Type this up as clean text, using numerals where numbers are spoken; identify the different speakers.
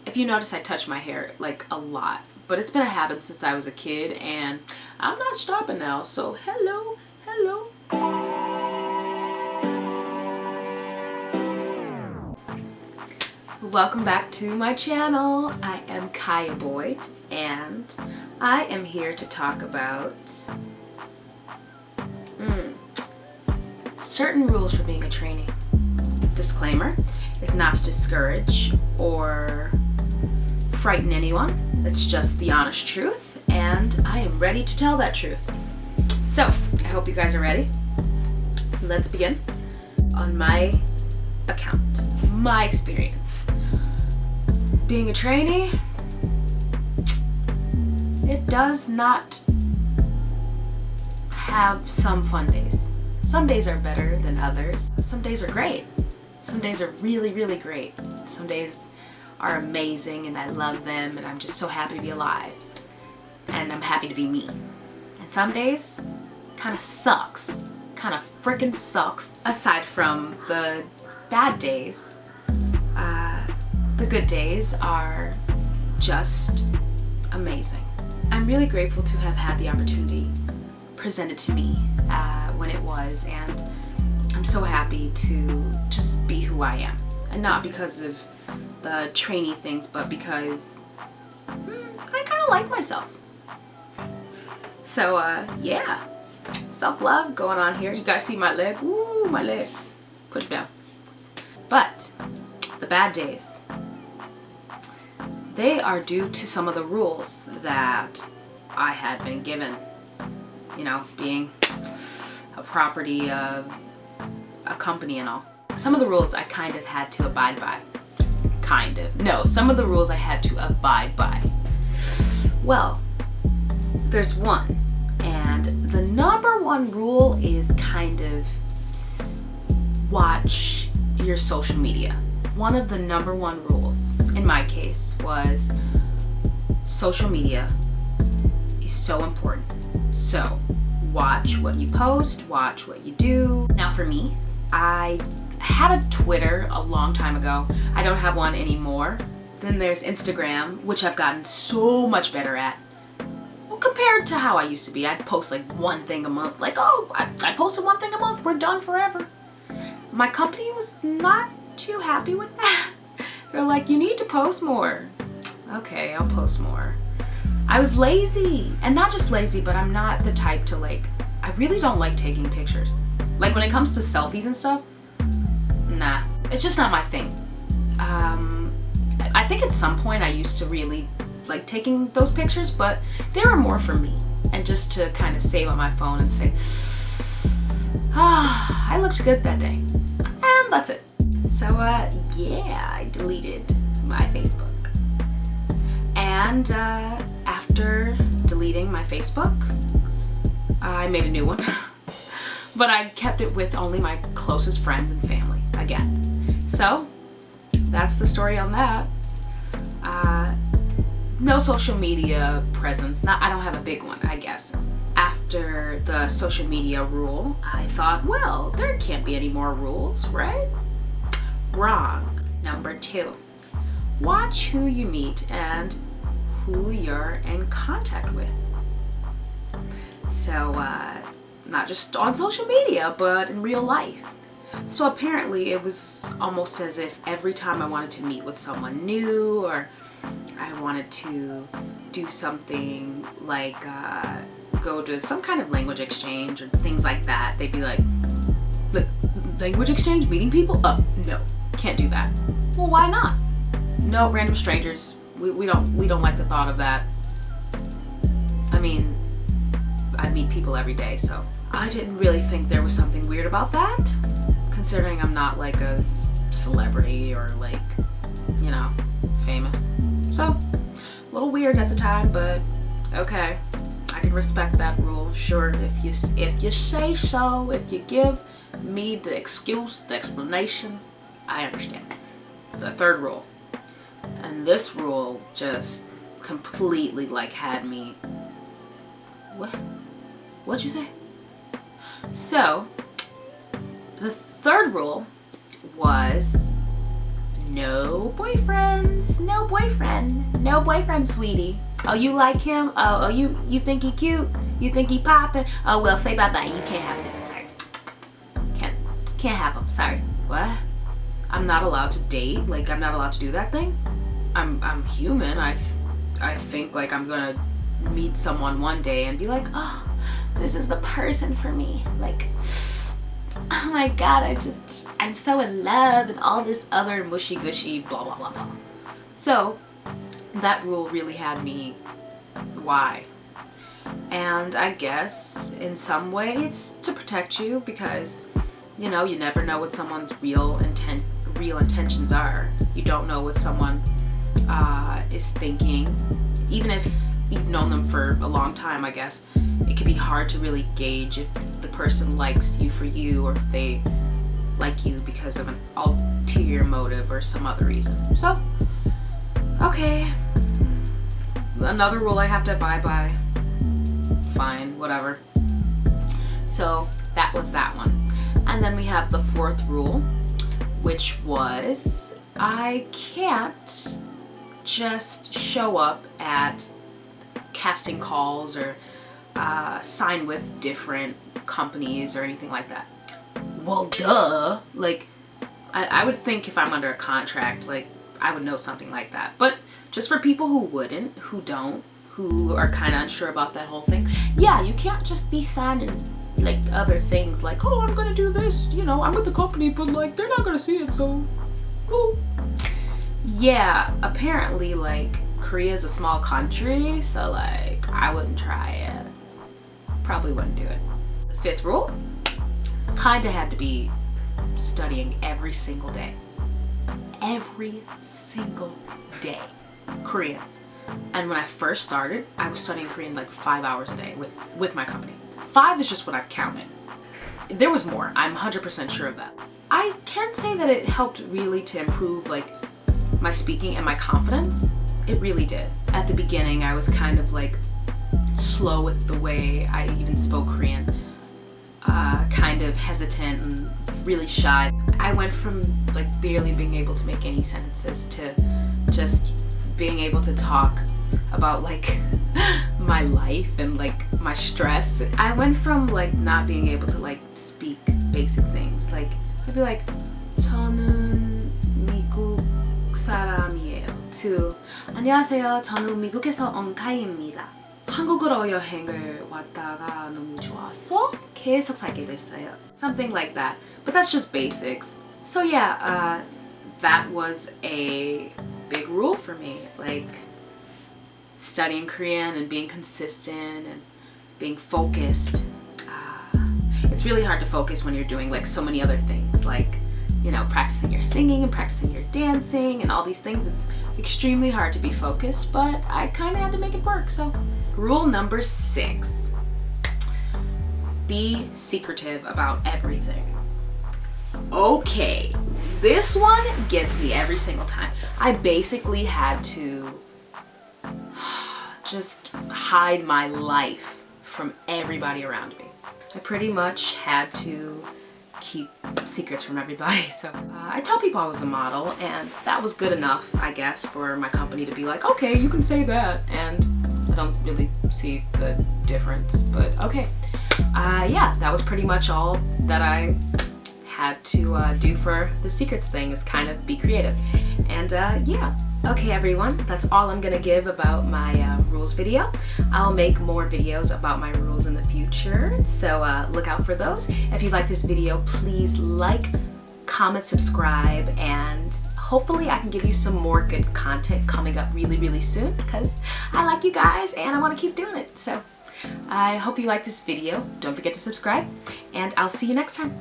Speaker 1: If you notice, I touch my hair like a lot, but it's been a habit since I was a kid and I'm not stopping now. So hello. Welcome back to my channel. I am Kiya Boyd and I am here to talk about certain rules for being a trainee. Disclaimer is not to discourage or frighten anyone. It's just the honest truth, and I am ready to tell that truth. So I hope you guys are ready. Let's begin. On my account, my experience being a trainee, it does not have some fun days. Some days are better than others. Some days are great. Some days are really, really great. Some days are amazing and I love them and I'm just so happy to be alive. And I'm happy to be me. And some days kind of sucks. Kind of freaking sucks. Aside from the bad days, the good days are just amazing. I'm really grateful to have had the opportunity presented to me when it was, and I'm so happy to just be who I am. And not because of the trainee things, but because I kind of like myself. So yeah, self-love going on here. You guys see my leg? Woo, my leg. Put it down. But the bad days, they are due to some of the rules that I had been given. You know, being a property of a company and all. Some of the rules I kind of had to abide by. Some of the rules I had to abide by. Well, there's one. And the number one rule is kind of watch your social media. One of the number one rules in my case was social media is so important. So watch what you post, watch what you do. Now for me, I had a Twitter a long time ago. I don't have one anymore. Then there's Instagram, which I've gotten so much better at. Well, compared to how I used to be, I'd post like one thing a month. Like, oh, I posted one thing a month, we're done forever. My company was not too happy with that. They're like, you need to post more. Okay, I'll post more. I was lazy, and not just lazy, but I'm not the type to like, I really don't like taking pictures. Like when it comes to selfies and stuff, nah, it's just not my thing. I think at some point I used to really like taking those pictures, but they were more for me and just to kind of save on my phone and say, I looked good that day. And that's it. So yeah, I deleted my Facebook. And after deleting my Facebook, I made a new one. But I kept it with only my closest friends and family again. So that's the story on that. No social media presence. I don't have a big one, I guess. After the social media rule, I thought, well, there can't be any more rules, right? Wrong. Number 2, watch who you meet and who you're in contact with. So, not just on social media, but in real life. So apparently it was almost as if every time I wanted to meet with someone new or I wanted to do something like go to some kind of language exchange or things like that, they'd be like, language exchange, meeting people? No, can't do that. Well, why not? No, random strangers, we don't like the thought of that. I mean, I meet people every day, so I didn't really think there was something weird about that, considering I'm not like a celebrity or like, you know, famous. So, a little weird at the time, but okay, I can respect that rule. Sure, if you say so, if you give me the excuse, the explanation, I understand. The third rule, and this rule just completely like had me, what'd you say? So, the third rule was no boyfriends. No boyfriend, sweetie. Oh, you like him? Oh, you think he cute? You think he poppin'? Oh, well, say bye-bye. You can't have him. Sorry. Can't have him. Sorry. What? I'm not allowed to date? Like, I'm not allowed to do that thing? I'm human. I think, like, I'm gonna meet someone one day and be like, oh, this is the person for me. Like, oh my God, I'm so in love and all this other mushy gushy blah blah blah blah. So that rule really had me why? And I guess in some way it's to protect you, because you know, you never know what someone's real intentions are. You don't know what someone is thinking. Even if you've known them for a long time, I guess it can be hard to really gauge if the person likes you for you, or if they like you because of an ulterior motive or some other reason. So, okay, another rule I have to abide by. Fine, whatever. So that was that one. And then we have the fourth rule, which was I can't just show up at casting calls or sign with different companies or anything like that. Well, duh. Like, I would think if I'm under a contract, like, I would know something like that. But just for people who wouldn't, who don't, who are kind of unsure about that whole thing, yeah, you can't just be signing like other things like, oh, I'm gonna do this, you know, I'm with the company, but like they're not gonna see it, so ooh. Yeah, apparently like Korea is a small country, so like I wouldn't try it. Probably wouldn't do it. The fifth rule kinda had to be studying every single day. Every single day. Korean. And when I first started, I was studying Korean like 5 hours a day with my company. 5 is just what I've counted. There was more, I'm 100% sure of that. I can say that it helped really to improve like my speaking and my confidence. It really did. At the beginning, I was kind of like slow with the way I even spoke Korean. Kind of hesitant and really shy. I went from like barely being able to make any sentences to just being able to talk about like my life and like my stress. I went from like not being able to like speak basic things. Like I'd be like, 저는 미국 사람이에요, to 안녕하세요, 저는 미국에서 온 카이입니다. 한국으로 여행을 왔다가 너무 좋아서 계속 살게 됐어요. Something like that. But that's just basics. So yeah, that was a big rule for me. Like studying Korean and being consistent and being focused. It's really hard to focus when you're doing like so many other things, like, you know, practicing your singing and practicing your dancing and all these things. It's extremely hard to be focused, but I kind of had to make it work. So rule number 6, be secretive about everything. Okay, this one gets me every single time. I basically had to just hide my life from everybody around me. I pretty much had to keep secrets from everybody. So I tell people I was a model, and that was good enough, I guess, for my company to be like, okay, you can say that. And I don't really see the difference, but okay. Yeah, that was pretty much all that I had to do for the secrets thing, is kind of be creative. And yeah. Okay everyone, that's all I'm gonna give about my rules video. I'll make more videos about my rules in the future, so look out for those. If you like this video, please like, comment, subscribe, and hopefully I can give you some more good content coming up really, really soon, because I like you guys and I want to keep doing it. So I hope you like this video. Don't forget to subscribe, and I'll see you next time.